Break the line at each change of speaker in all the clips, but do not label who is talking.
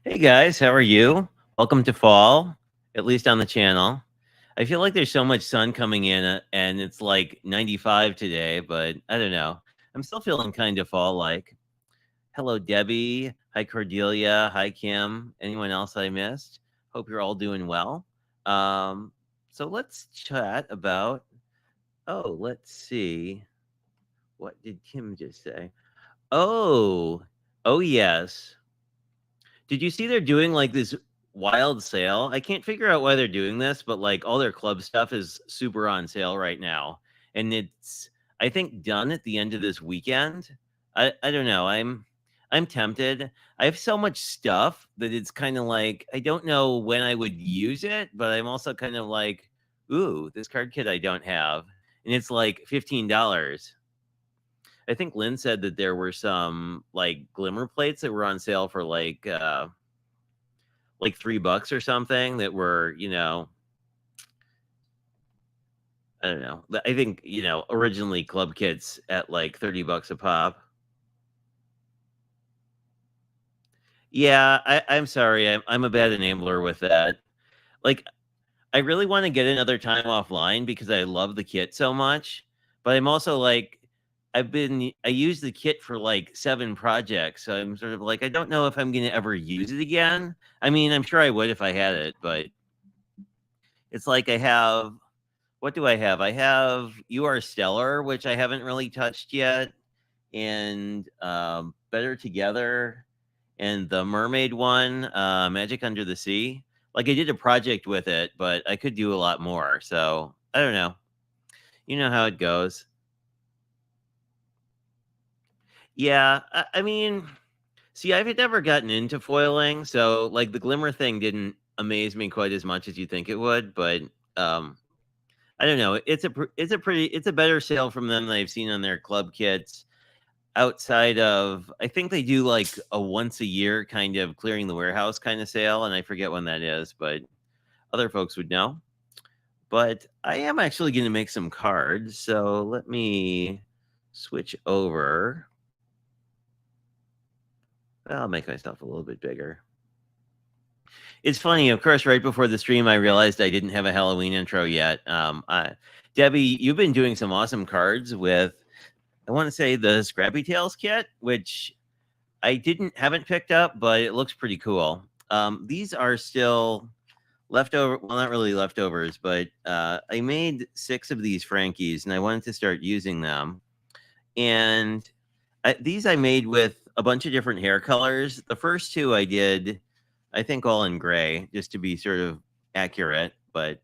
Hey guys, how are you? Welcome to fall, at least on the channel. I feel like there's so much sun coming in and it's like 95 today, but I don't know. I'm still feeling kind of fall like. Hello, Debbie. Hi, Cordelia. Hi, Kim. Anyone else I missed? Hope you're all doing well. So let's chat about. Oh, let's see. What did Kim just say? Oh, oh, yes. Did you see they're doing like this wild sale? I can't figure out why they're doing this, but like all their club stuff is super on sale right now. And it's I think done at the end of this weekend. I don't know. I'm tempted. I have so much stuff that it's kind of like I don't know when I would use it, but I'm also kind of like, ooh, this card kit I don't have. And it's like $15. I think Lynn said that there were some like glimmer plates that were on sale for like $3 or something that were, I don't know. I think, originally club kits at like $30 a pop. Yeah, I'm sorry. I'm a bad enabler with that. Like, I really want to get another time offline because I love the kit so much. But I'm also like, I used the kit for like 7 projects. So I'm sort of like, I don't know if I'm going to ever use it again. I mean, I'm sure I would if I had it, but it's like I have, what do I have? I have You Are Stellar, which I haven't really touched yet, and Better Together, and the Mermaid one, Magic Under the Sea. Like I did a project with it, but I could do a lot more. So I don't know. You know how it goes. Yeah, I mean, see, I've never gotten into foiling, so like the glimmer thing didn't amaze me quite as much as you think it would, but um, I don't know. It's a better sale from them than I've seen on their club kits. Outside of, I think they do like a once a year kind of clearing the warehouse kind of sale, and I forget when that is, but other folks would know. But I am actually going to make some cards, so let me switch over. I'll make myself a little bit bigger. It's funny, of course, right before the stream, I realized I didn't have a Halloween intro yet. Debbie, you've been doing some awesome cards with, I want to say, the Scrappy Tales kit, which I haven't picked up, but it looks pretty cool. These are still leftover, well, not really leftovers, but I made 6 of these Frankies, and I wanted to start using them. And these I made with a bunch of different hair colors. The first two I did, I think, all in gray, just to be sort of accurate. But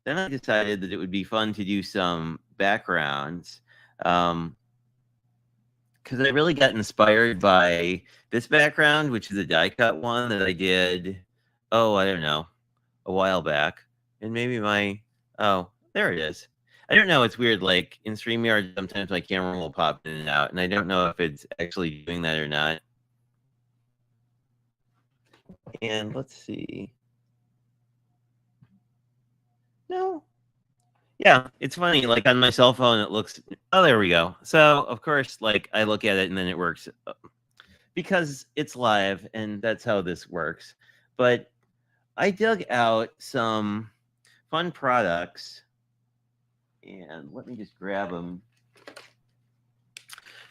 then I decided that it would be fun to do some backgrounds. Because I really got inspired by this background, which is a die cut one that I did, oh, I don't know, a while back. And maybe oh, there it is. I don't know. It's weird. Like in StreamYard, sometimes my camera will pop in and out, and I don't know if it's actually doing that or not. And let's see. No. Yeah, it's funny. Like on my cell phone, it looks. Oh, there we go. So of course, like I look at it and then it works because it's live, and that's how this works. But I dug out some fun products, and let me just grab them.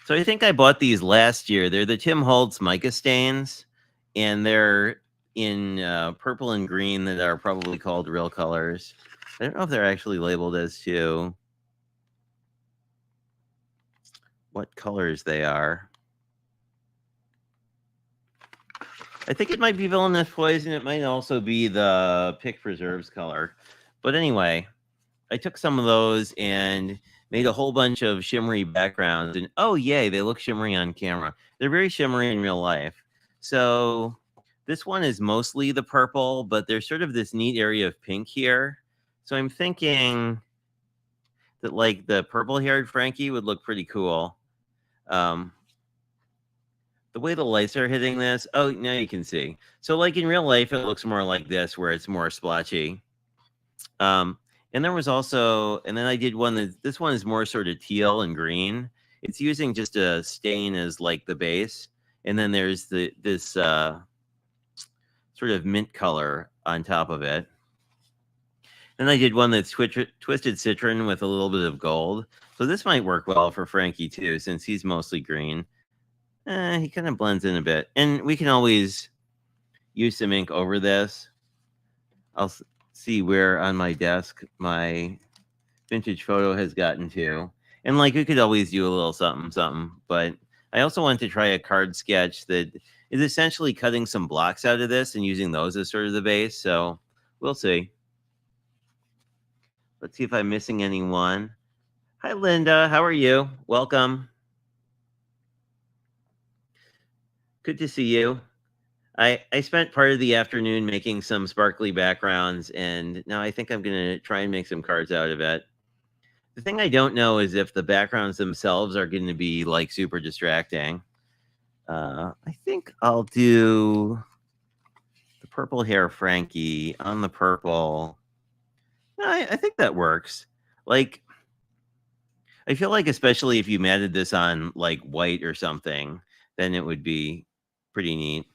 So I think I bought these last year. They're the Tim Holtz mica stains, and they're in purple and green that are probably called real colors. I don't know if they're actually labeled as to what colors they are. I think it might be Villainous Poison. It might also be the Pick Preserves color. But anyway, I took some of those and made a whole bunch of shimmery backgrounds. And oh, yay, they look shimmery on camera. They're very shimmery in real life. So this one is mostly the purple, but there's sort of this neat area of pink here. So I'm thinking that like the purple-haired Frankie would look pretty cool. The way the lights are hitting this, oh, now you can see. So like in real life, it looks more like this, where it's more splotchy. And there was also, and then I did one that, this one is more sort of teal and green. It's using just a stain as like the base. And then there's this sort of mint color on top of it. Then I did one that's twisted citron with a little bit of gold. So this might work well for Frankie too, since he's mostly green. He kind of blends in a bit. And we can always use some ink over this. I'll see where on my desk my vintage photo has gotten to. And like we could always do a little something. But I also want to try a card sketch that is essentially cutting some blocks out of this and using those as sort of the base. So we'll see. Let's see if I'm missing anyone. Hi, Linda. How are you? Welcome. Good to see you. I spent part of the afternoon making some sparkly backgrounds, and now I think I'm going to try and make some cards out of it. The thing I don't know is if the backgrounds themselves are going to be like super distracting. I think I'll do the purple hair Frankie on the purple. I think that works. Like, I feel like especially if you matted this on like white or something, then it would be pretty neat.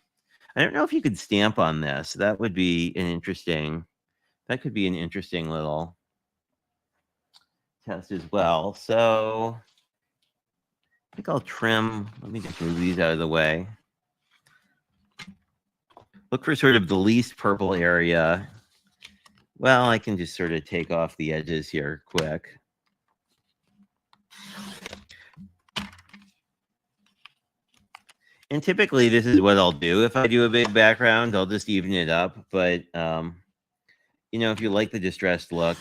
I don't know if you could stamp on this. That would be an interesting, that could be an interesting little test as well. So I think I'll trim, let me just move these out of the way. Look for sort of the least purple area. Well, I can just sort of take off the edges here quick. And typically this is what I'll do. If I do a big background, I'll just even it up. But, you know, if you like the distressed look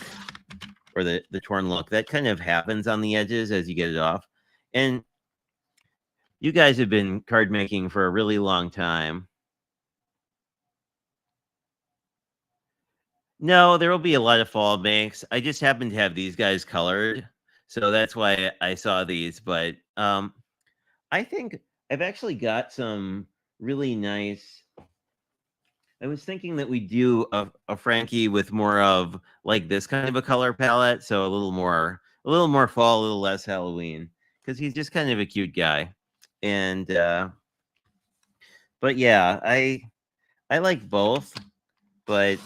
or the torn look, that kind of happens on the edges as you get it off. And you guys have been card making for a really long time. No, there will be a lot of fall makes. I just happen to have these guys colored. So that's why I saw these. But I think I've actually got some really nice. I was thinking that we do a Frankie with more of like this kind of a color palette, so a little more fall, a little less Halloween, because he's just kind of a cute guy. And but yeah, I like both, but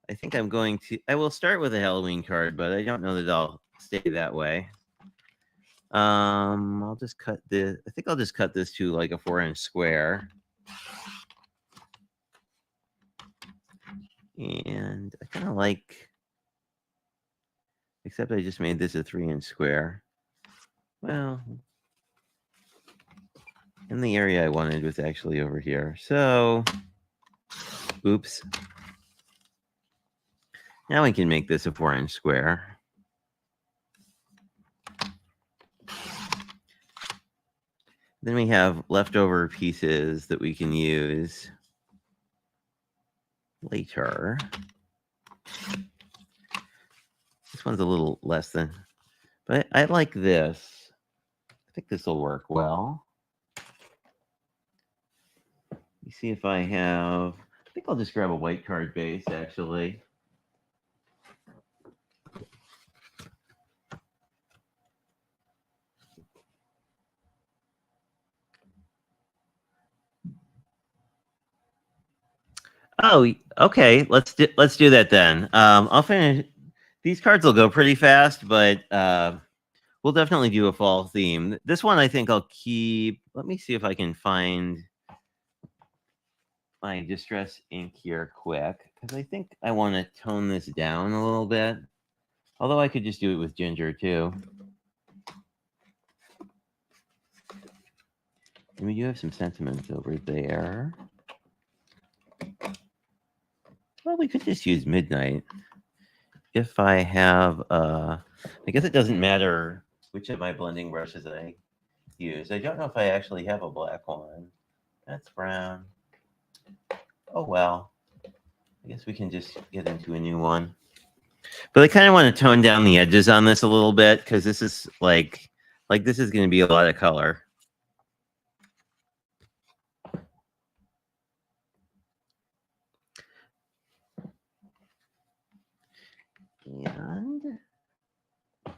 I think I will start with a Halloween card, but I don't know that I'll stay that way. I'll just cut this. I think I'll just cut this to like a 4-inch square. And I kind of like, except I just made this a 3-inch square. Well, And the area I wanted was actually over here. So, oops. Now we can make this a 4-inch square. Then we have leftover pieces that we can use later. This one's a little less than, but I like this. I think this will work well. Let me see if I have, I think I'll just grab a white card base actually. Oh, okay. Let's do that then. I'll finish. These cards will go pretty fast, but we'll definitely do a fall theme. This one I think I'll keep. Let me see if I can find my distress ink here quick, because I think I want to tone this down a little bit. Although I could just do it with ginger too. And we do have some sentiments over there. Well, we could just use midnight. If I have, I guess it doesn't matter which of my blending brushes I use. I don't know if I actually have a black one. That's brown. Oh, well. I guess we can just get into a new one. But I kind of want to tone down the edges on this a little bit, because this is like this is going to be a lot of color. And let's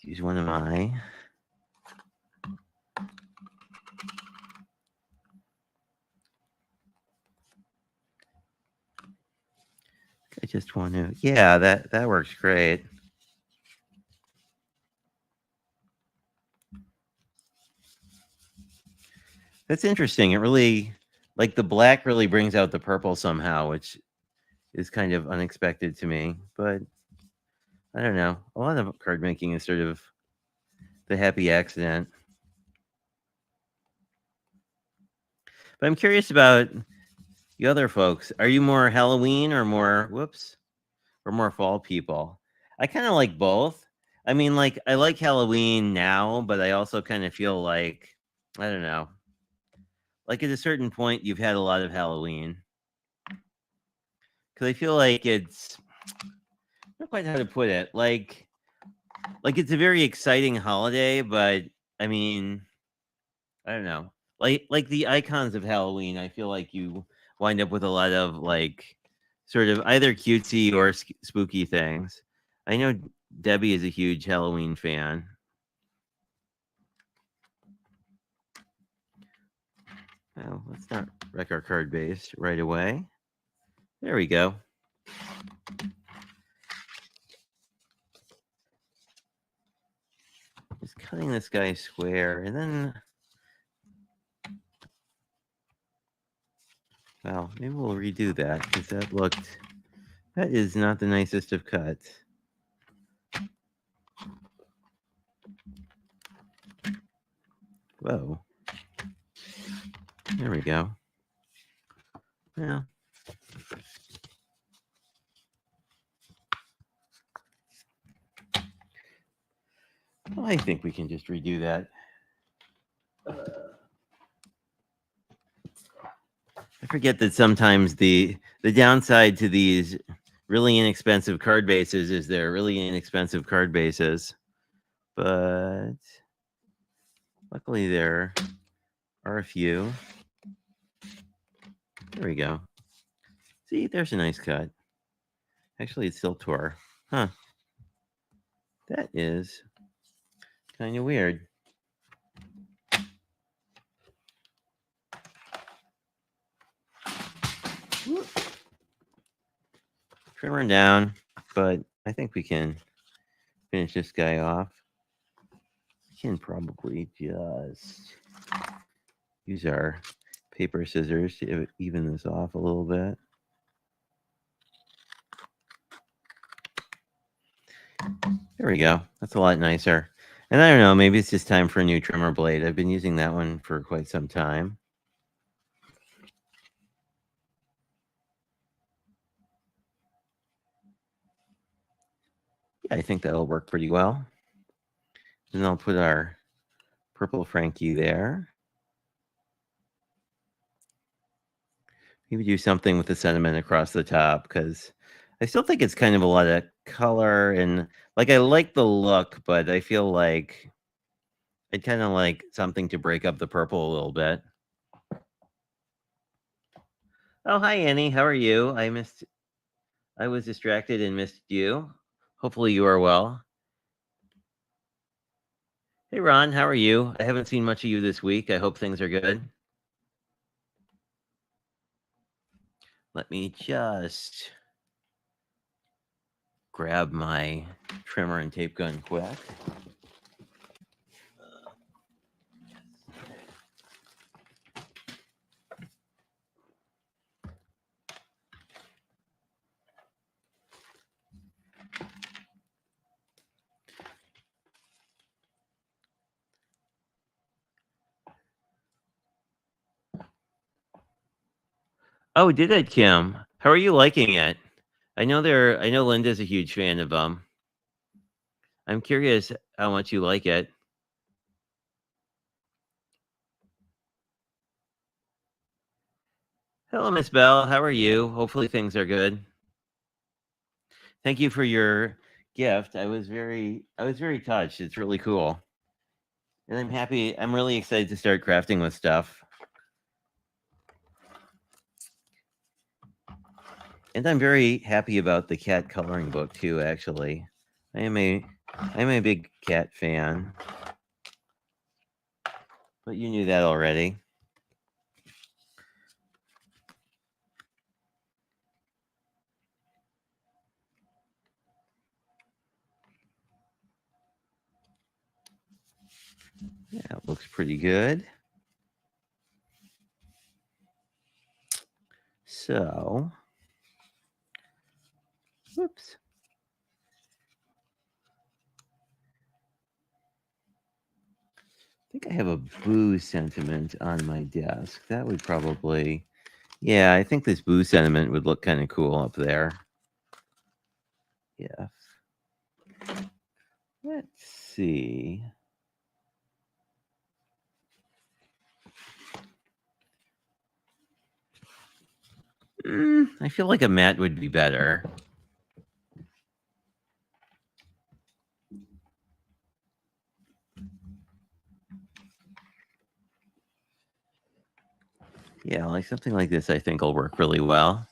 use one of my. I just want to, yeah, that works great. That's interesting. It really, like the black really brings out the purple somehow, which is kind of unexpected to me. But I don't know. A lot of card making is sort of the happy accident. But I'm curious about you other folks. Are you more Halloween or more, or more fall people? I kind of like both. I mean, like, I like Halloween now, but I also kind of feel like, I don't know. Like, at a certain point, you've had a lot of Halloween. Because I feel like it's, I don't know quite how to put it. Like it's a very exciting holiday, but I mean, I don't know. Like the icons of Halloween, I feel like you wind up with a lot of like sort of either cutesy or spooky things. I know Debbie is a huge Halloween fan. Well, let's not wreck our card base right away. There we go. Just cutting this guy square, and then, well, maybe we'll redo that, because that is not the nicest of cuts. Whoa. There we go. Yeah. Well, I think we can just redo that. I forget that sometimes the downside to these really inexpensive card bases is they're really inexpensive card bases. But luckily there are a few. There we go. See, there's a nice cut. Actually, it's still tore. Huh. That is kind of weird. Trimmer down, but I think we can finish this guy off. We can probably just use our paper scissors to even this off a little bit. There we go. That's a lot nicer. And I don't know, maybe it's just time for a new trimmer blade. I've been using that one for quite some time. Yeah, I think that'll work pretty well. And I'll put our purple Frankie there. Maybe do something with the sentiment across the top, because I still think it's kind of a lot of color, and like I like the look, but I feel like I'd kind of like something to break up the purple a little bit. Oh, hi Annie, how are you? I was distracted and missed you. Hopefully you are well. Hey Ron, how are you? I haven't seen much of you this week. I hope things are good. Let me just grab my trimmer and tape gun quick. Oh, did it, Kim? How are you liking it? I know Linda's a huge fan of them. I'm curious how much you like it. Hello, Miss Bell. How are you? Hopefully things are good. Thank you for your gift. I was very touched. It's really cool. And I'm happy. I'm really excited to start crafting with stuff. And I'm very happy about the cat coloring book too, actually. I am a big cat fan. But you knew that already. Yeah, it looks pretty good. So, whoops. I think I have a boo sentiment on my desk. That would probably, yeah, I think this boo sentiment would look kind of cool up there. Yeah. Let's see. I feel like a mat would be better. Yeah, like something like this I think will work really well.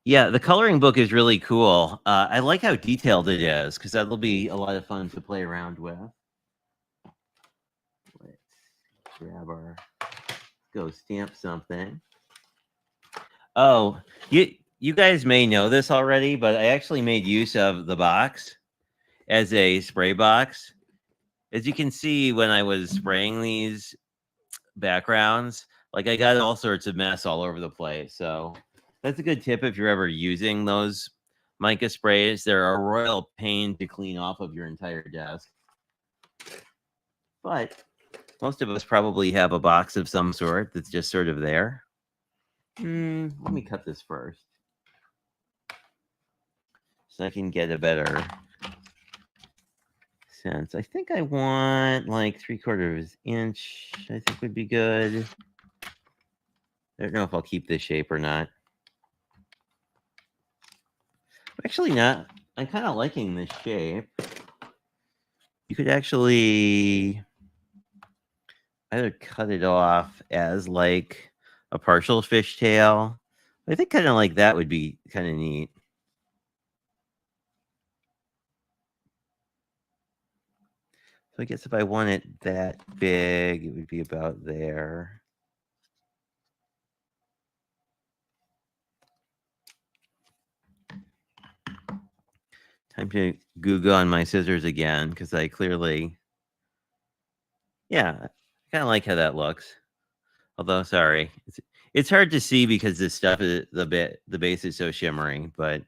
Yeah, the coloring book is really cool. I like how detailed it is, because that'll be a lot of fun to play around with. Let's grab our, go stamp something. Oh, you guys may know this already, but I actually made use of the box as a spray box. As you can see, when I was spraying these backgrounds, like I got all sorts of mess all over the place. So that's a good tip if you're ever using those mica sprays. They're a royal pain to clean off of your entire desk. But most of us probably have a box of some sort that's just sort of there. Let me cut this first, so I can get a better sense. I think I want like 3/4 inch, I think would be good. I don't know if I'll keep this shape or not. Actually not. I'm kind of liking this shape. You could actually either cut it off as like a partial fishtail. I think kind of like that would be kind of neat. So I guess if I want it that big, it would be about there. Time to Google on my scissors again, because I clearly, yeah, I kind of like how that looks. Although, sorry, it's hard to see because this stuff is the base is so shimmery. But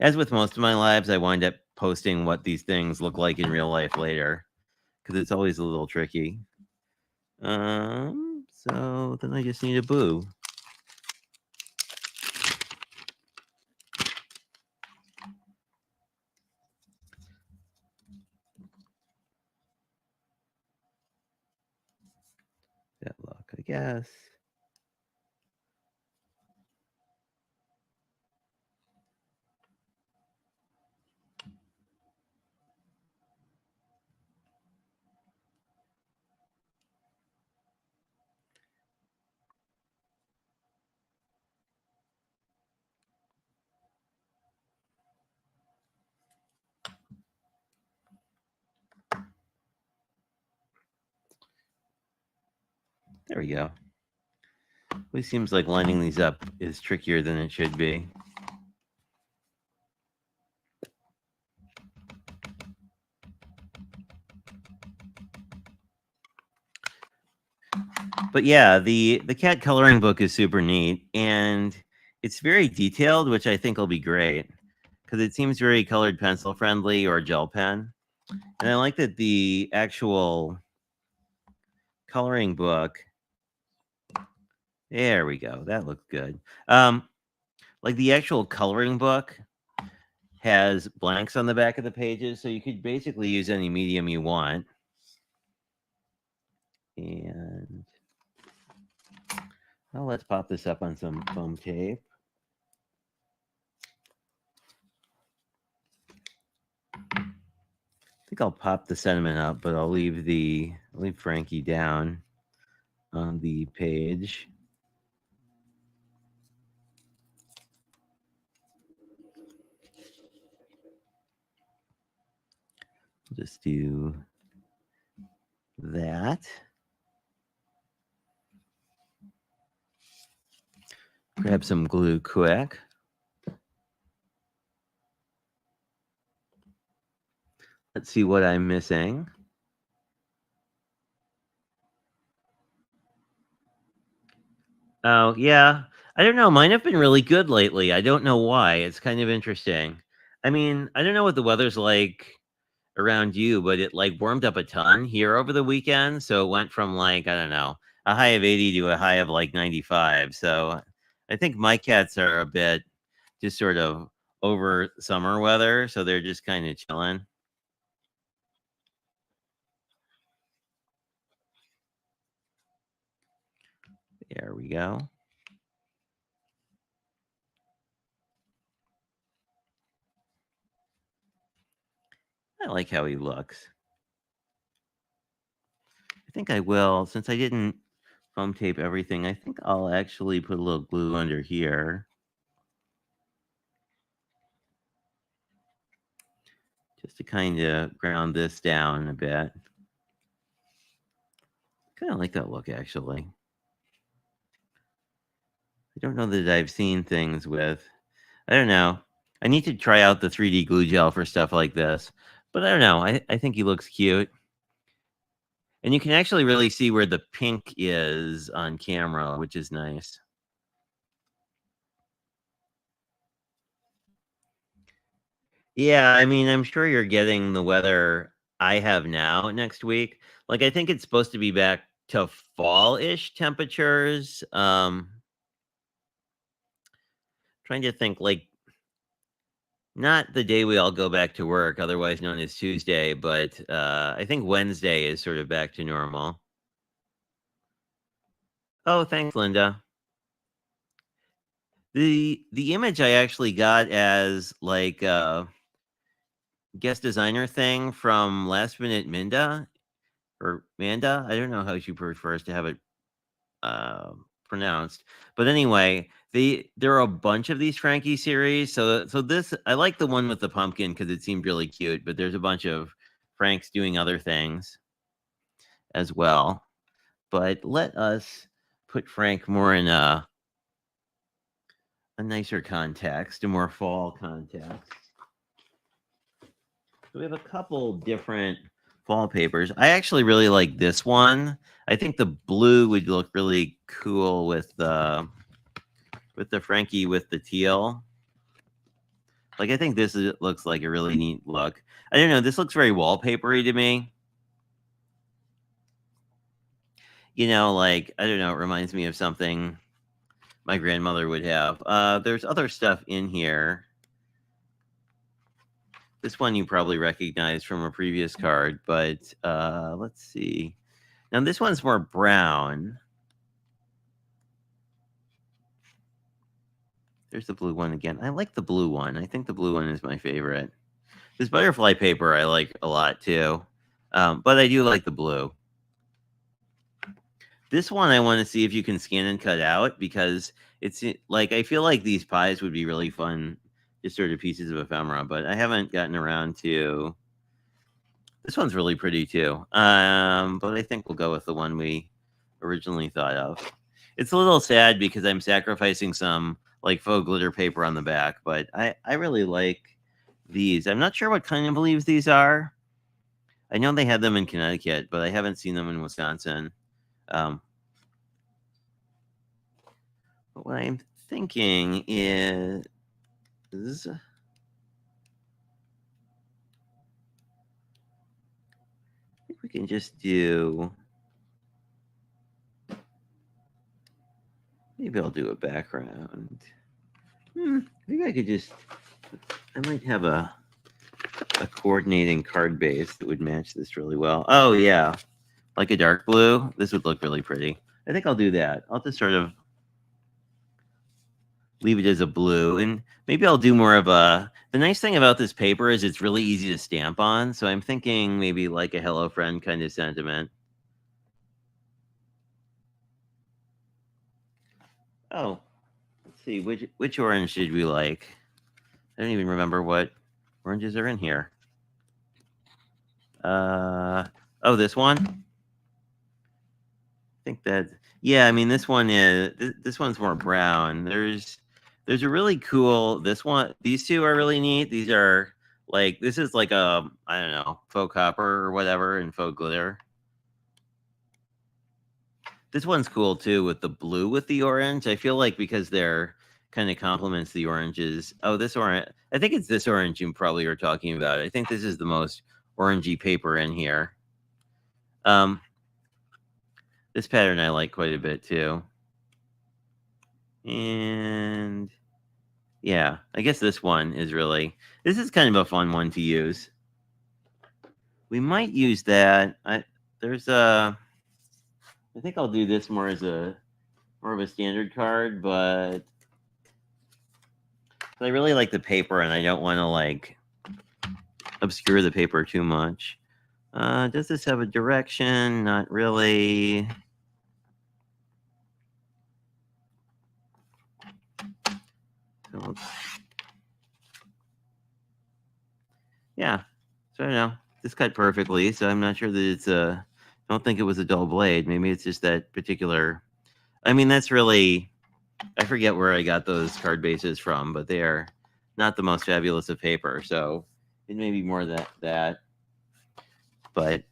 As with most of my lives, I wind up posting what these things look like in real life later because it's always a little tricky. So then I just need a boo. That luck, I guess. There we go. It seems like lining these up is trickier than it should be. But yeah, the cat coloring book is super neat, and it's very detailed, which I think will be great because it seems very colored pencil friendly or gel pen. And I like that the actual coloring book. There we go. That looks good. Like the actual coloring book has blanks on the back of the pages, so you could basically use any medium you want. And well, let's pop this up on some foam tape. I think I'll pop the sentiment up, but I'll leave Frankie down on the page. Just do that. Grab some glue quick. Let's see what I'm missing. Oh, yeah. I don't know. Mine have been really good lately. I don't know why. It's kind of interesting. I mean, I don't know what the weather's like around you, but it like warmed up a ton here over the weekend. So it went from like, I don't know, a high of 80 to a high of like 95. So I think my cats are a bit just sort of over summer weather. So they're just kind of chilling. There we go. I like how he looks. I think I will, since I didn't foam tape everything, I think I'll actually put a little glue under here. Just to kind of ground this down a bit. Kind of like that look, actually. I don't know that I've seen things with. I don't know. I need to try out the 3D glue gel for stuff like this. But I don't know. I think he looks cute. And you can actually really see where the pink is on camera, which is nice. Yeah, I mean, I'm sure you're getting the weather I have now next week. Like, I think it's supposed to be back to fall-ish temperatures. Trying to think, like, not the day we all go back to work, otherwise known as Tuesday, but I think Wednesday is sort of back to normal. Oh, thanks, Linda. The image I actually got as like a guest designer thing from Last Minute Minda or Manda. I don't know how she prefers to have it pronounced, but anyway, there are a bunch of these Frankie series. So this I like the one with the pumpkin because it seemed really cute. But there's a bunch of Franks doing other things as well. But let us put Frank more in a nicer context, a more fall context. So we have a couple different fall papers. I actually really like this one. I think the blue would look really cool with the Frankie with the teal. Like, I think looks like a really neat look. I don't know, this looks very wallpapery to me. You know, like, I don't know, it reminds me of something my grandmother would have. There's other stuff in here. This one you probably recognize from a previous card, but let's see. Now this one's more brown. There's the blue one again. I like the blue one. I think the blue one is my favorite. This butterfly paper I like a lot too, but I do like the blue. This one I want to see if you can scan and cut out, because it's like, I feel like these pies would be really fun, just sort of pieces of ephemera, but I haven't gotten around to. This one's really pretty too, but I think we'll go with the one we originally thought of. It's a little sad because I'm sacrificing some like faux glitter paper on the back, but I really like these. I'm not sure what kind of leaves these are. I know they had them in Connecticut, but I haven't seen them in Wisconsin. But what I'm thinking is, I think we can just do, maybe I'll do a background. Maybe I could just, I might have a coordinating card base that would match this really well. Oh yeah, like a dark blue. This would look really pretty. I think I'll do that. I'll just sort of leave it as a blue, and maybe I'll do more of a, the nice thing about this paper is it's really easy to stamp on, so I'm thinking maybe like a Hello Friend kind of sentiment. Oh, let's see, which orange did we like? I don't even remember what oranges are in here. Oh, this one? I think that, yeah, I mean, this one is, this one's more brown. There's a really cool, this one, these two are really neat. These are like, this is like a, I don't know, faux copper or whatever, and faux glitter. This one's cool too, with the blue with the orange. I feel like because they're kind of complements the oranges. Oh, this orange, I think it's this orange you probably are talking about. I think this is the most orangey paper in here. This pattern I like quite a bit too. And yeah, I guess this one is really, this is kind of a fun one to use. We might use that. I think I'll do this more as more of a standard card, but I really like the paper and I don't want to like obscure the paper too much. Does this have a direction? Not really. So, yeah, so I don't know. This cut perfectly, so I'm not sure that it's a, I don't think it was a dull blade. Maybe it's just that particular, I mean, that's really, I forget where I got those card bases from, but they are not the most fabulous of paper, so it may be more that, but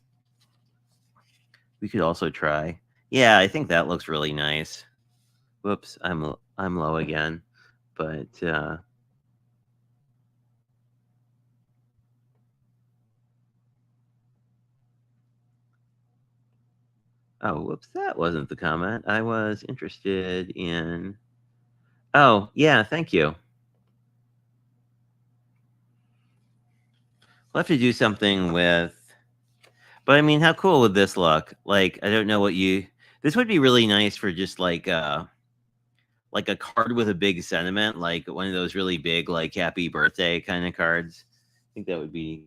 we could also try. Yeah, I think that looks really nice. Whoops, I'm low again, but oh, whoops, that wasn't the comment. I was interested in. Oh, yeah, thank you. We'll have to do something with, but I mean, how cool would this look? Like, I don't know what you, this would be really nice for just like a card with a big sentiment, like one of those really big, like happy birthday kind of cards. I think that would be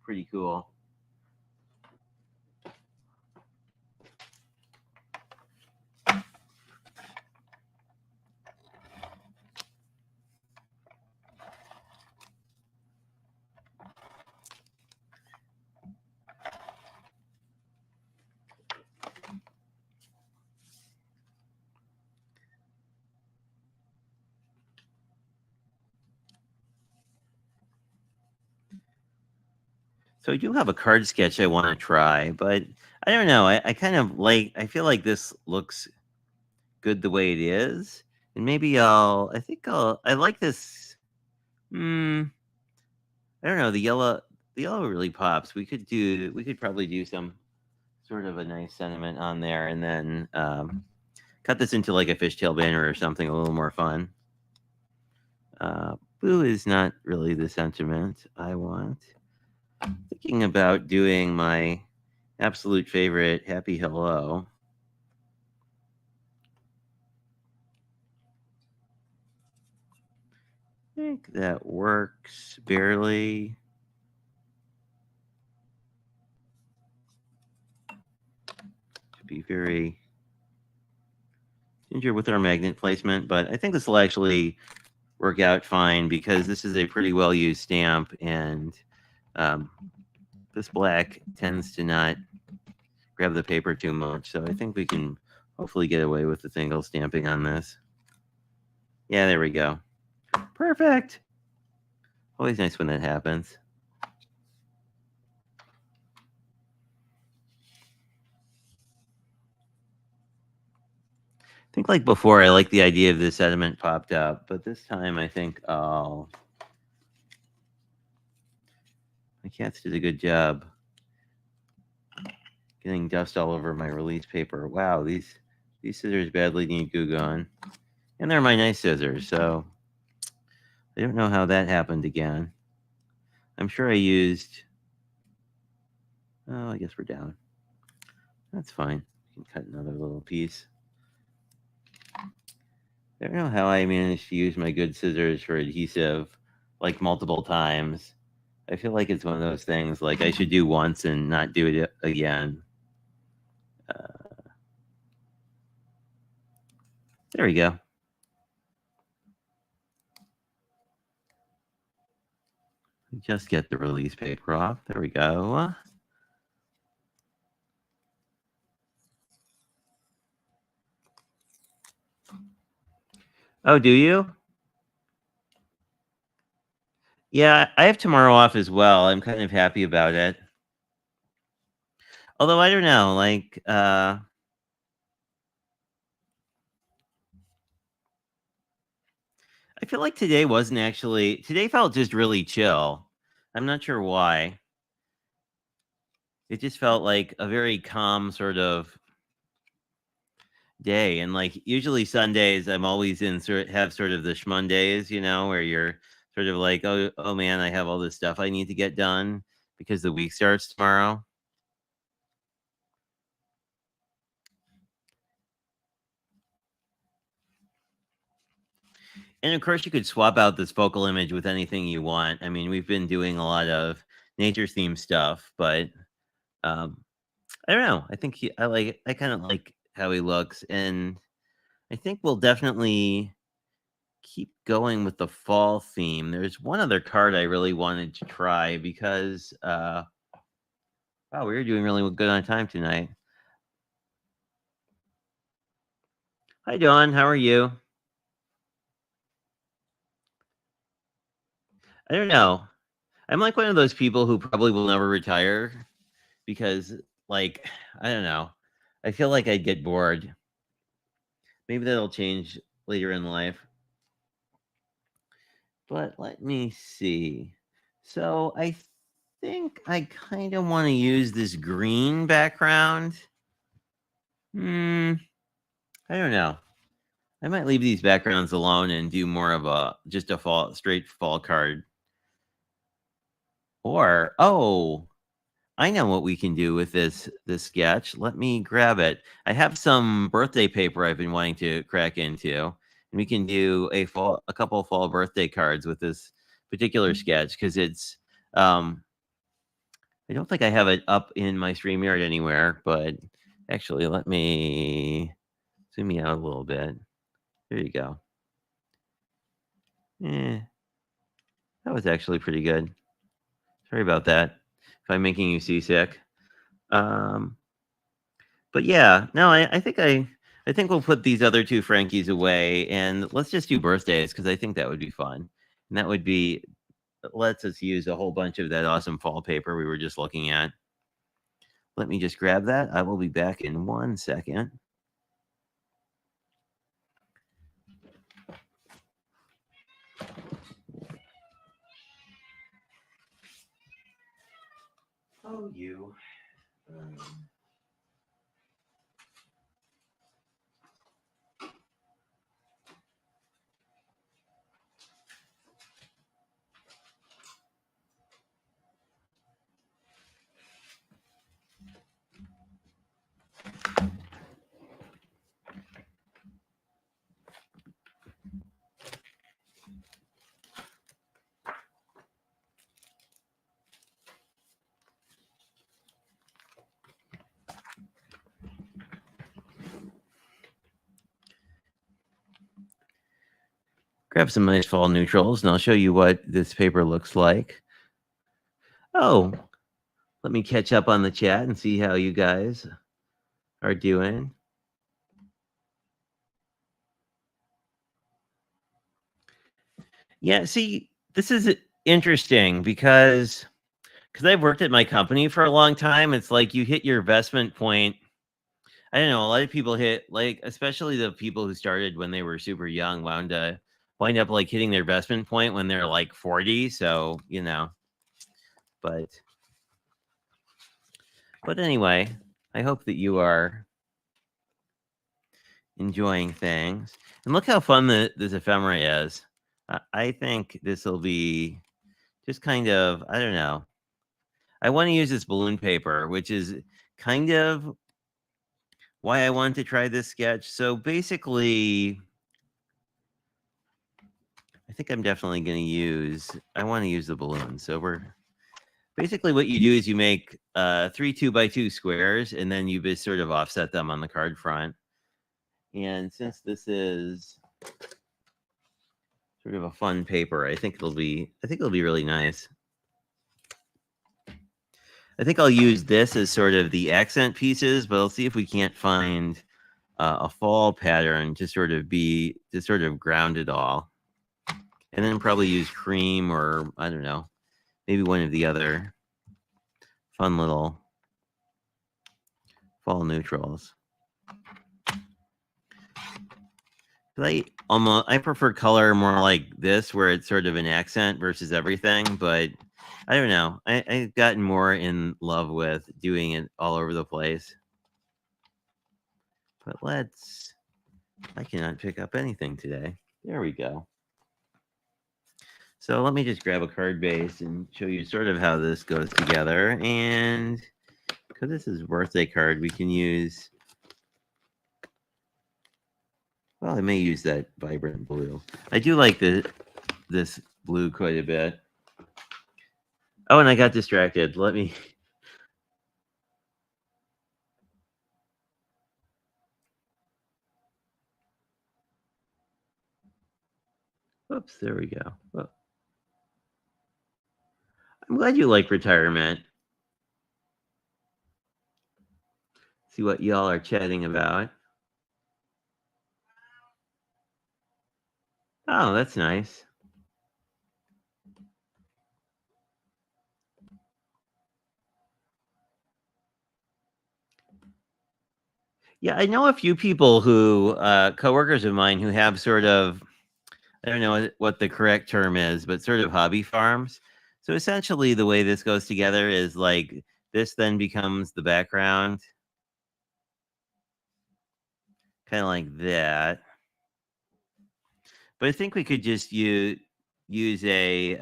pretty cool. So I do have a card sketch I want to try, but I don't know. I kind of like, I feel like this looks good the way it is. And maybe I like this. I don't know. The yellow really pops. We could probably do some sort of a nice sentiment on there, and then cut this into like a fishtail banner or something a little more fun. Blue is not really the sentiment I want. Thinking about doing my absolute favorite, Happy Hello. I think that works barely. To be very ginger with our magnet placement, but I think this will actually work out fine because this is a pretty well used stamp, and this black tends to not grab the paper too much, so I think we can hopefully get away with the single stamping on this. Yeah, there we go. Perfect. Always nice when that happens. I think like before, I like the idea of this sediment popped up, but this time I think my cats did a good job getting dust all over my release paper. Wow, these scissors badly need Goo Gone. And they're my nice scissors, so I don't know how that happened again. I'm sure I used... Oh, I guess we're down. That's fine. We can cut another little piece. I don't know how I managed to use my good scissors for adhesive like multiple times. I feel like it's one of those things like I should do once and not do it again. There we go. Just get the release paper off. There we go. Oh, do you? Yeah, I have tomorrow off as well. I'm kind of happy about it. Although I don't know, like I feel like today wasn't actually... Today felt just really chill. I'm not sure why. It just felt like a very calm sort of day. And like usually Sundays, I'm always in have sort of the Schmondays, you know, where you're sort of like, oh man, I have all this stuff I need to get done because the week starts tomorrow. And of course, you could swap out this focal image with anything you want. I mean, we've been doing a lot of nature theme stuff, but um, I don't know. I think I kind of like how he looks, and I think we'll definitely keep going with the fall theme. There's one other card I really wanted to try because wow, we were doing really good on time tonight. Hi, Dawn. How are you? I don't know. I'm like one of those people who probably will never retire because, like, I don't know. I feel like I'd get bored. Maybe that'll change later in life. But let me see. So I think I kind of want to use this green background. I don't know. I might leave these backgrounds alone and do more of a just a straight fall card. Or I know what we can do with this sketch. Let me grab it. I have some birthday paper I've been wanting to crack into, and we can do a couple of fall birthday cards with this particular sketch because it's I don't think I have it up in my StreamYard anywhere, but actually let me zoom me out a little bit. There you go. That was actually pretty good. Sorry about that. If I'm making you seasick. But yeah, no, I think we'll put these other two Frankies away and let's just do birthdays because I think that would be fun. And that would be lets us use a whole bunch of that awesome fall paper we were just looking at. Let me just grab that. I will be back in 1 second. Oh, you. Grab some nice fall neutrals, and I'll show you what this paper looks like. Oh, let me catch up on the chat and see how you guys are doing. Yeah, see, this is interesting because I've worked at my company for a long time. It's like you hit your investment point. I don't know. A lot of people hit, like, especially the people who started when they were super young, wind up like hitting their investment point when they're like 40. So, but anyway, I hope that you are enjoying things. And look how fun this ephemera is. I think this will be just kind of, I don't know. I want to use this balloon paper, which is kind of why I wanted to try this sketch. So basically, I think I'm definitely going to I want to use the balloon. So basically what you do is you make 3 2x2 squares, and then you just sort of offset them on the card front. And since this is sort of a fun paper, I think it'll be really nice. I think I'll use this as sort of the accent pieces, but I'll see if we can't find a fall pattern to sort of ground it all. And then probably use cream, or I don't know, maybe one of the other fun little fall neutrals. I prefer color more like this, where it's sort of an accent versus everything, but I don't know. I've gotten more in love with doing it all over the place. But I cannot pick up anything today. There we go. So let me just grab a card base and show you sort of how this goes together. And because this is a birthday card, we can use, well, I may use that vibrant blue. I do like this blue quite a bit. Oh, and I got distracted. Let me... Whoops, there we go. Oh. I'm glad you like retirement. See what y'all are chatting about. Oh, that's nice. Yeah, I know a few people who, coworkers of mine, who have sort of, I don't know what the correct term is, but sort of hobby farms. So essentially, the way this goes together is like this then becomes the background, kind of like that. But I think we could just use a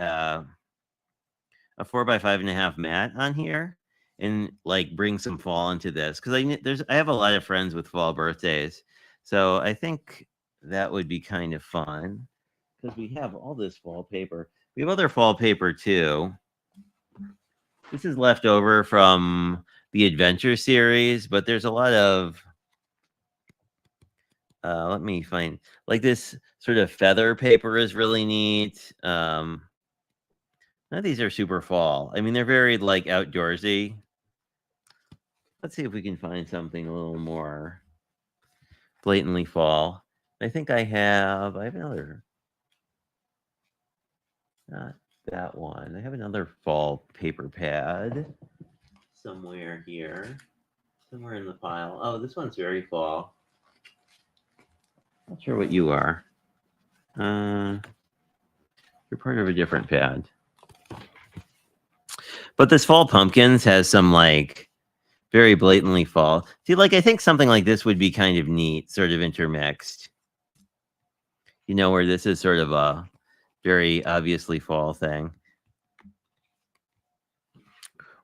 4x5.5 mat on here and like bring some fall into this, because I have a lot of friends with fall birthdays, so I think that would be kind of fun because we have all this fall paper. We have other fall paper too. This is left over from the adventure series, but there's a lot of let me find, like, this sort of feather paper is really neat. None of these are super fall. I mean, they're very like outdoorsy. Let's see if we can find something a little more blatantly fall. I think I have another, not that one. I have another fall paper pad somewhere here, somewhere in the pile. Oh, this one's very fall. Not sure what you are. You're part of a different pad. But this Fall Pumpkins has some like very blatantly fall. See, like I think something like this would be kind of neat, sort of intermixed. You know, where this is sort of a very obviously fall thing.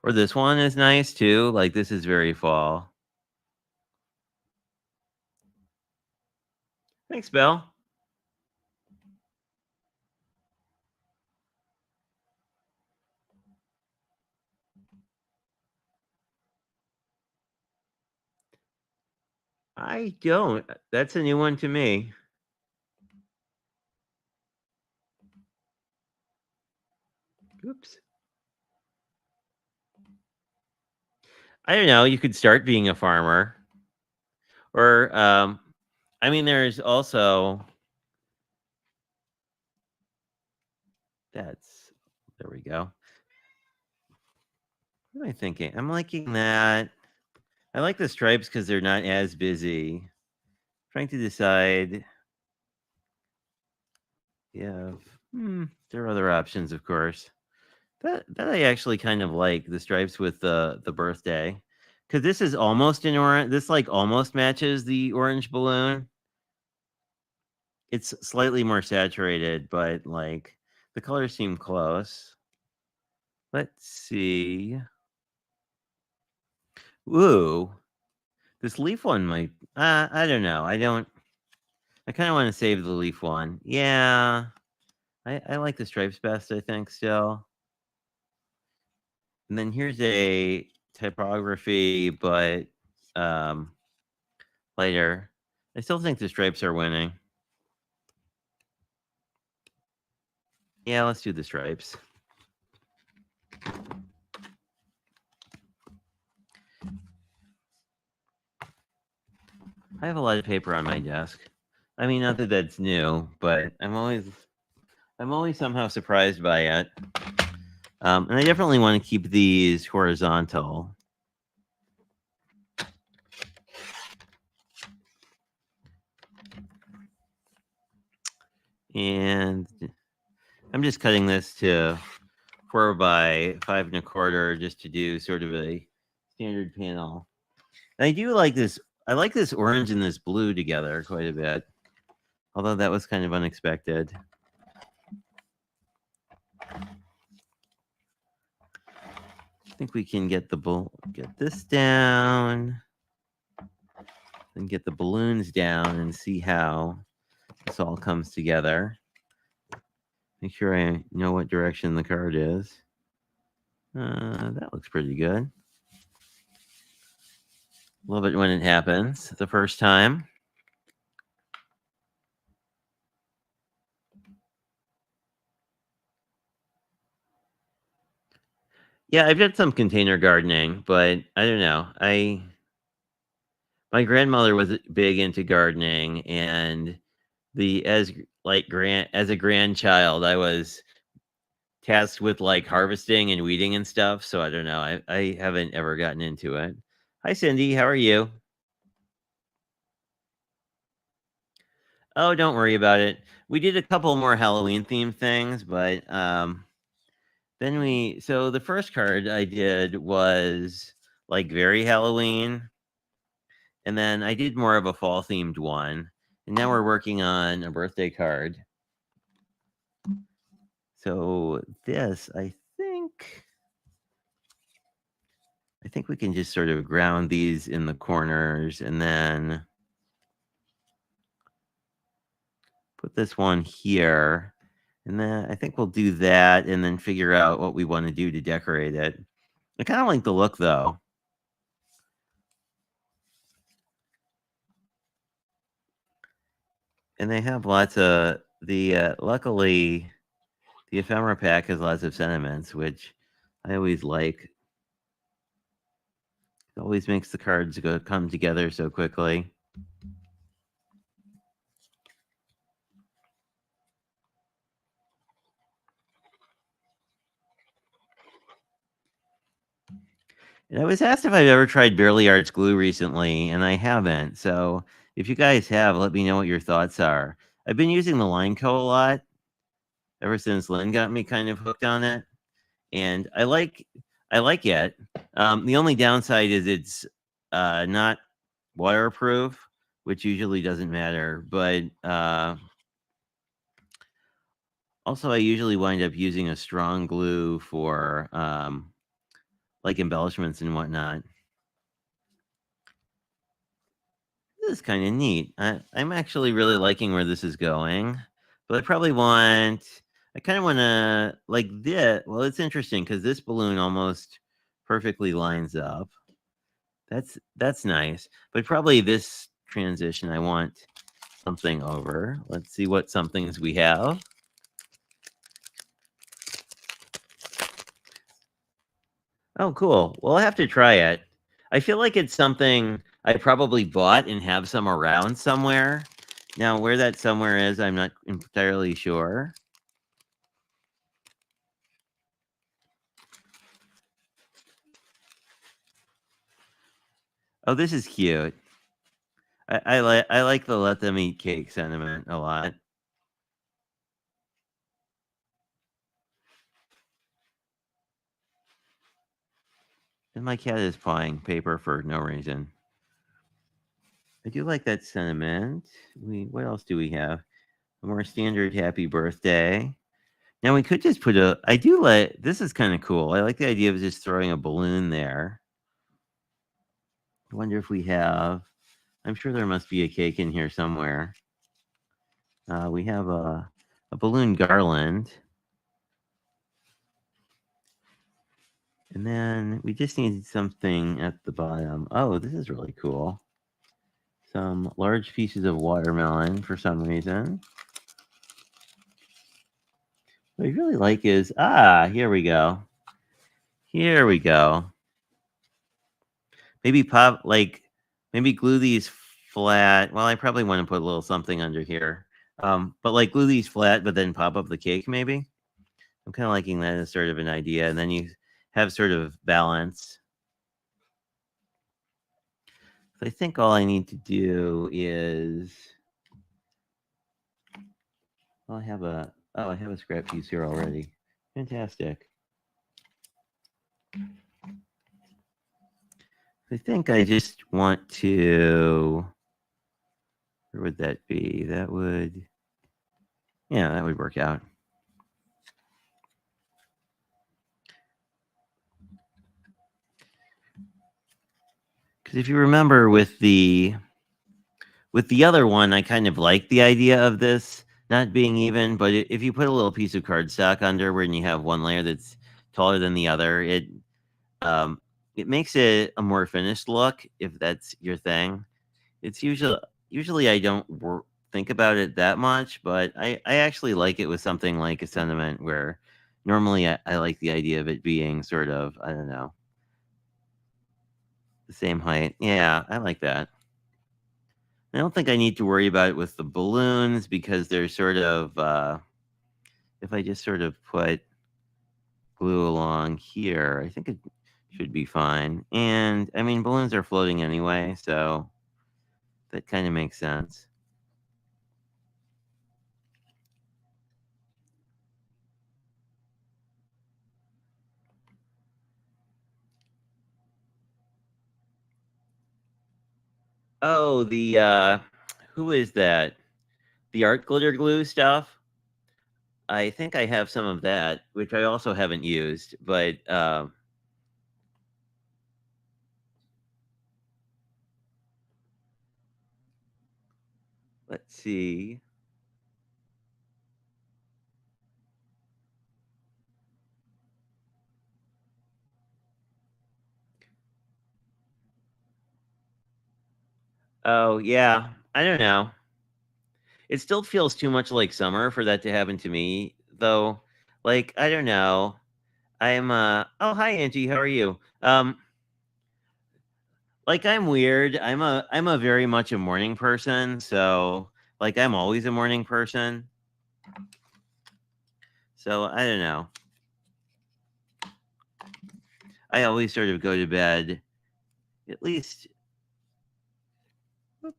Or this one is nice too. Like this is very fall. Thanks, Bill. I don't. That's a new one to me. Oops. I don't know. You could start being a farmer. Or I mean there's also that's there we go. What am I thinking? I'm liking that. I like the stripes because they're not as busy. Trying to decide. Yeah. There are other options, of course. That I actually kind of like the stripes with the birthday. Because this is almost an orange. This like almost matches the orange balloon. It's slightly more saturated, but like the colors seem close. Let's see. Ooh, this leaf one might. I don't know. I kind of want to save the leaf one. Yeah, I like the stripes best. I think still. And then here's a typography, but um, lighter. I still think the stripes are winning. Yeah, let's do the stripes. I have a lot of paper on my desk. I mean, not that that's new, but I'm always somehow surprised by it. And I definitely want to keep these horizontal. And I'm just cutting this to 4 by 5 1/4 just to do sort of a standard panel. And I do like this. I like this orange and this blue together quite a bit. Although that was kind of unexpected. I think we can get this down. Then get the balloons down and see how this all comes together. Make sure I know what direction the card is. That looks pretty good. Love it when it happens the first time. Yeah, I've done some container gardening, but I don't know. My grandmother was big into gardening, and as a grandchild, I was tasked with like harvesting and weeding and stuff. So I don't know. I haven't ever gotten into it. Hi, Cindy. How are you? Oh, don't worry about it. We did a couple more Halloween themed things, but so the first card I did was like very Halloween, and then I did more of a fall themed one, and now we're working on a birthday card. So this, I think we can just sort of ground these in the corners and then put this one here. And then I think we'll do that and then figure out what we want to do to decorate it. I kind of like the look though. And they have lots of luckily the ephemera pack has lots of sentiments, which I always like. It always makes the cards come together so quickly. And I was asked if I've ever tried Barely Arts glue recently, and I haven't. So if you guys have, let me know what your thoughts are. I've been using the Line Co a lot ever since Lynn got me kind of hooked on it, and I I like it. The only downside is it's not waterproof, which usually doesn't matter. But also, I usually wind up using a strong glue for like embellishments and whatnot. This is kind of neat. I'm actually really liking where this is going, but I kind of want to like this. Well, it's interesting because this balloon almost perfectly lines up. That's nice, but probably this transition, I want something over. Let's see what somethings we have. Oh, cool. Well, I'll have to try it. I feel like it's something I probably bought and have some around somewhere. Now, where that somewhere is, I'm not entirely sure. Oh, this is cute. I like the let them eat cake sentiment a lot. And my cat is pawing paper for no reason. I do like that sentiment. What else do we have? A more standard happy birthday. Now we could just put a. I do like this is kind of cool. I like the idea of just throwing a balloon there. I wonder if we have. I'm sure there must be a cake in here somewhere. We have a balloon garland. And then we just need something at the bottom. Oh, this is really cool. Some large pieces of watermelon for some reason. What I really like is, here we go. Here we go. Maybe maybe glue these flat. Well, I probably want to put a little something under here. But like glue these flat, but then pop up the cake maybe. I'm kind of liking that as sort of an idea. And then you have sort of balance. So I think all I need to do is, well, I have a scrap piece here already. Fantastic. I think I just want to, where would that be? That would work out. Because if you remember with the other one, I kind of like the idea of this not being even, but if you put a little piece of cardstock under where you have one layer that's taller than the other, um, it makes it a more finished look if that's your thing. It's usually I don't think about it that much, but I actually like it with something like a sentiment where normally I like the idea of it being sort of, I don't know, the same height. Yeah, I like that. I don't think I need to worry about it with the balloons because they're sort of, if I just sort of put glue along here, I think it should be fine. And I mean, balloons are floating anyway, so that kind of makes sense. Oh, who is that? The art glitter glue stuff? I think I have some of that, which I also haven't used, but let's see. Oh, yeah. I don't know. It still feels too much like summer for that to happen to me, though. Like, I don't know. Oh, hi Angie, how are you? Like I'm weird. I'm a very much a morning person, so like I'm always a morning person. So I don't know. I always sort of go to bed at least.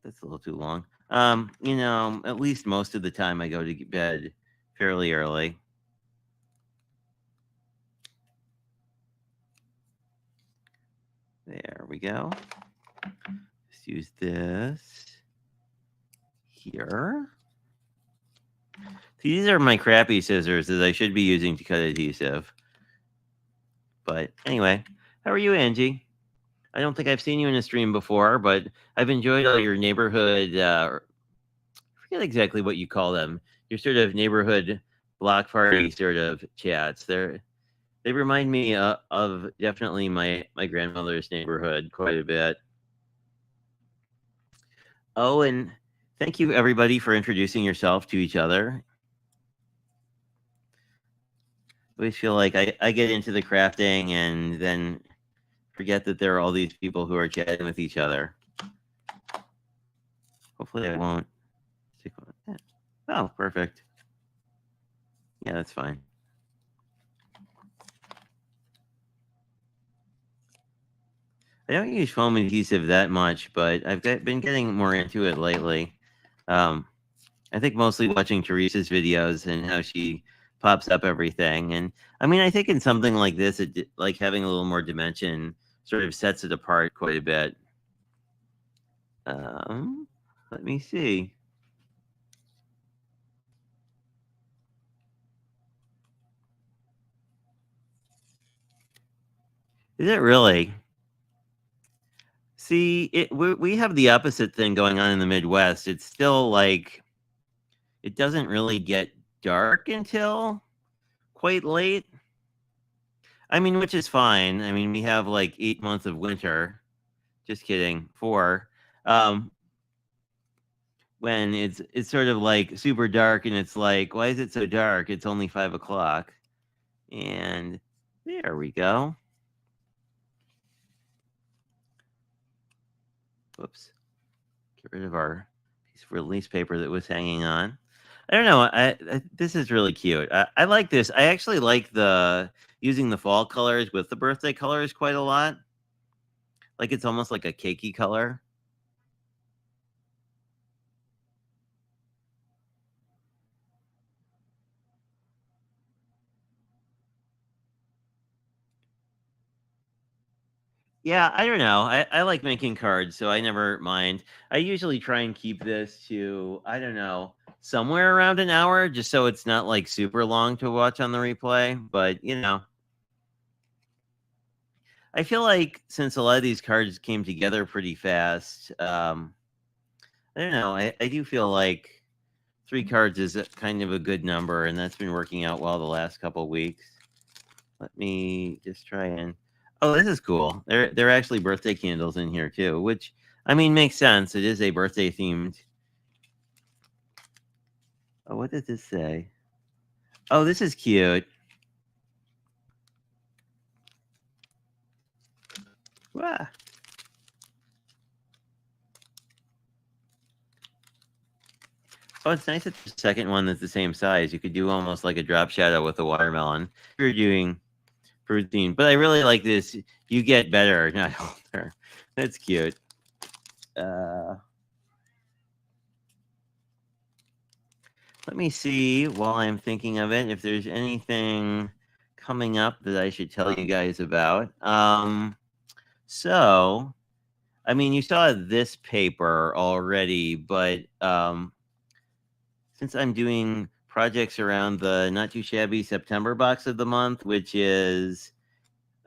That's a little too long. At least most of the time I go to bed fairly early. we go. Let's use this here. These are my crappy scissors that I should be using to cut adhesive. But anyway, how are you, Angie? I don't think I've seen you in a stream before, but I've enjoyed all your neighborhood, I forget exactly what you call them, your sort of neighborhood block party sort of chats. They remind me of definitely my grandmother's neighborhood quite a bit. Oh, and thank you everybody for introducing yourself to each other. I always feel like I get into the crafting and then forget that there are all these people who are chatting with each other. Hopefully I won't stick with that. Oh, perfect. Yeah, that's fine. I don't use foam adhesive that much, but I've been getting more into it lately. I think mostly watching Teresa's videos and how she pops up everything. And I mean, I think in something like this, like having a little more dimension sort of sets it apart quite a bit. Let me see. Is it really? See, we have the opposite thing going on in the Midwest. It's still like, it doesn't really get dark until quite late. I mean, which is fine. I mean, we have like 8 months of winter. Just kidding. 4. When it's sort of like super dark and it's like, why is it so dark? It's only 5 o'clock. And there we go. Whoops. Get rid of our piece of release paper that was hanging on. I don't know. This is really cute. I like this. I actually like using the fall colors with the birthday colors quite a lot. Like it's almost like a cakey color. Yeah, I don't know. I like making cards, so I never mind. I usually try and keep this to, I don't know, somewhere around an hour, just so it's not like super long to watch on the replay. But, you know, I feel like since a lot of these cards came together pretty fast, I don't know. I do feel like 3 cards is kind of a good number, and that's been working out well the last couple of weeks. Let me just try and... Oh, this is cool. There are actually birthday candles in here too, which, I mean, makes sense. It is a birthday themed. Oh, what does this say? Oh, this is cute. Wow. Oh, it's nice that the second one is the same size. You could do almost like a drop shadow with a watermelon. If you're doing fruit theme, but I really like this. You get better, not older. That's cute. Let me see while I'm thinking of it if there's anything coming up that I should tell you guys about. So, I mean, you saw this paper already, but since I'm doing projects around the Not Too Shabby September box of the month, which is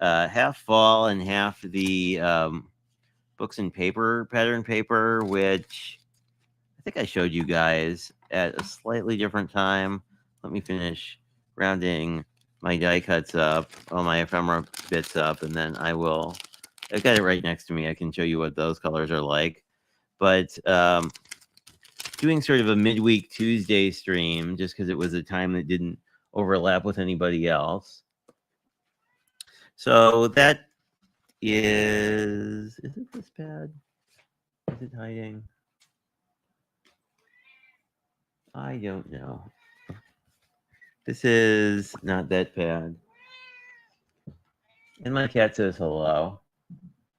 half fall and half the books and paper, pattern paper, which I think I showed you guys at a slightly different time. Let me finish rounding my die cuts up, all my ephemera bits up, and then I've got it right next to me. I can show you what those colors are like. But doing sort of a midweek Tuesday stream just because it was a time that didn't overlap with anybody else. So that is it this bad? Is it hiding? I don't know. This is not that bad. And my cat says hello.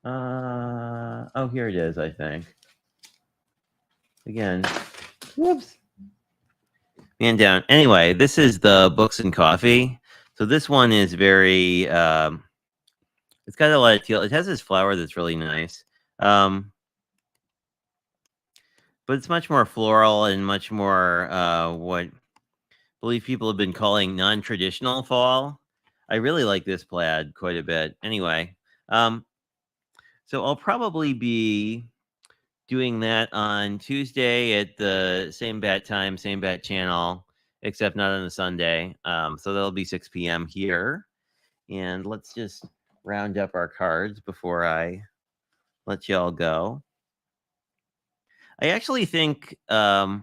Oh, here it is, I think. Again, whoops. Man down. Anyway, this is the Books and Coffee. So this one is very, it's It's got a lot of teal. It has this flower that's really nice. Um, but it's much more floral and much more what I believe people have been calling non-traditional fall. I really like this plaid quite a bit. Anyway, um, so I'll probably be doing that on Tuesday at the same bat time, same bat channel, except not on a Sunday. So that'll be 6 p.m. here. And let's just round up our cards before I let y'all go. I actually think Kim's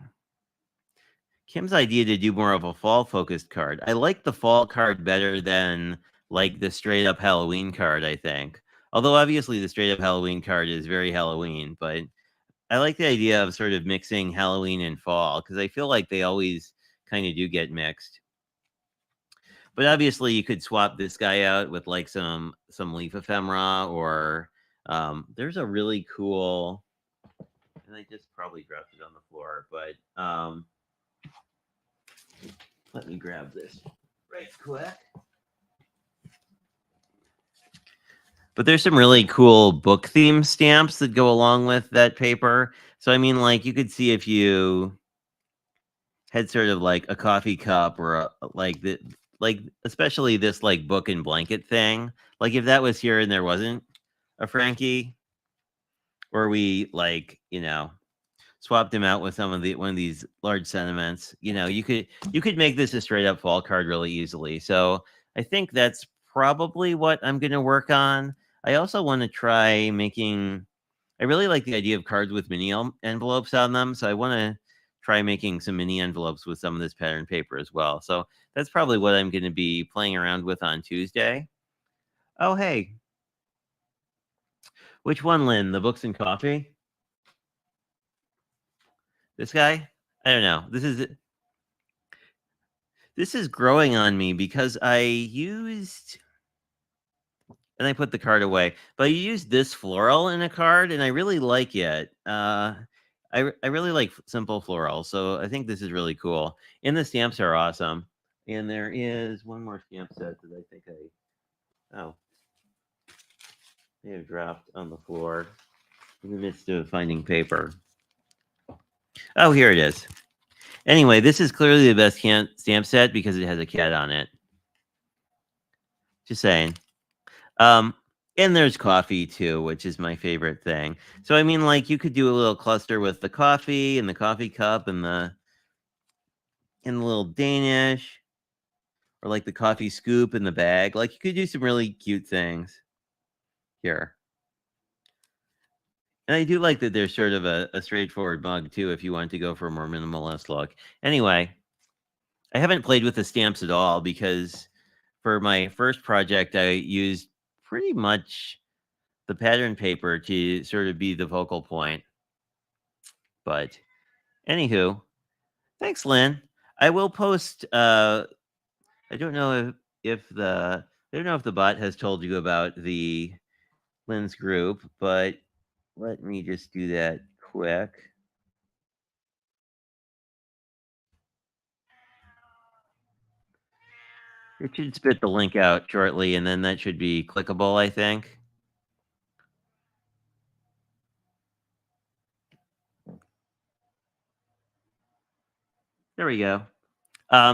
idea to do more of a fall focused card. I like the fall card better than like the straight up Halloween card, I think. Although obviously the straight up Halloween card is very Halloween, but I like the idea of sort of mixing Halloween and fall because I feel like they always kind of do get mixed. But obviously you could swap this guy out with like some leaf ephemera or there's a really cool, and I just probably dropped it on the floor, but let me grab this right quick. But there's some really cool book theme stamps that go along with that paper. So I mean, like you could see if you had sort of like a coffee cup or like especially this like book and blanket thing. Like if that was here and there wasn't a Frankie, or we like swapped him out with some of the one of these large sentiments. You could make this a straight up fall card really easily. So I think that's probably what I'm going to work on. I also want to try making. I really like the idea of cards with mini envelopes on them, so I want to try making some mini envelopes with some of this pattern paper as well. So that's probably what I'm going to be playing around with on Tuesday. Oh, hey, which one, Lynn? The books and coffee? This guy? I don't know. This is growing on me because I used and I put the card away, but I used this floral in a card and I really like it. I really like simple floral, so I think this is really cool. And the stamps are awesome. And there is one more stamp set that I think I may have dropped on the floor in the midst of finding paper. Oh, here it is. Anyway, this is clearly the best stamp set because it has a cat on it. Just saying. And there's coffee too, which is my favorite thing. So I mean, like you could do a little cluster with the coffee and the coffee cup and the little Danish, or like the coffee scoop in the bag. Like you could do some really cute things here. And I do like that there's sort of a straightforward mug too, if you want to go for a more minimalist look. Anyway, I haven't played with the stamps at all because for my first project, I used pretty much the pattern paper to sort of be the focal point. But anywho, thanks, Lynn. I will post. I don't know if the bot has told you about the Lynn's group, but let me just do that quick. It should spit the link out shortly, and then that should be clickable, I think. There we go.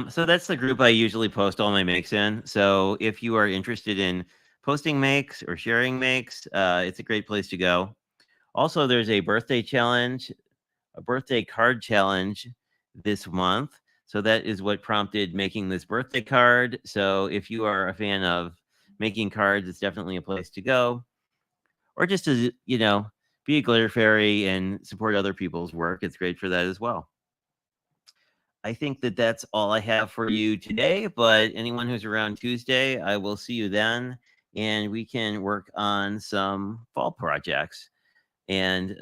So that's the group I usually post all my makes in. So if you are interested in posting makes or sharing makes, it's a great place to go. Also, there's a birthday challenge, a birthday card challenge this month. So that is what prompted making this birthday card. So if you are a fan of making cards, it's definitely a place to go. Or just to, be a glitter fairy and support other people's work. It's great for that as well. I think that that's all I have for you today, but anyone who's around Tuesday, I will see you then, and we can work on some fall projects. And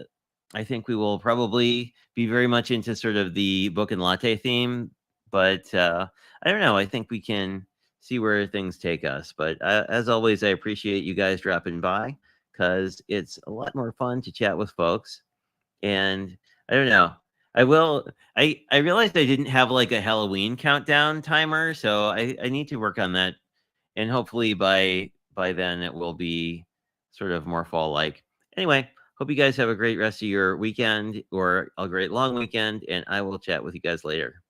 I think we will probably be very much into sort of the book and latte theme, but I don't know. I think we can see where things take us. But as always, I appreciate you guys dropping by because it's a lot more fun to chat with folks. And I don't know. I realized I didn't have like a Halloween countdown timer, so I need to work on that. And hopefully by by then it will be sort of more fall-like. Anyway, hope you guys have a great rest of your weekend or a great long weekend, and I will chat with you guys later.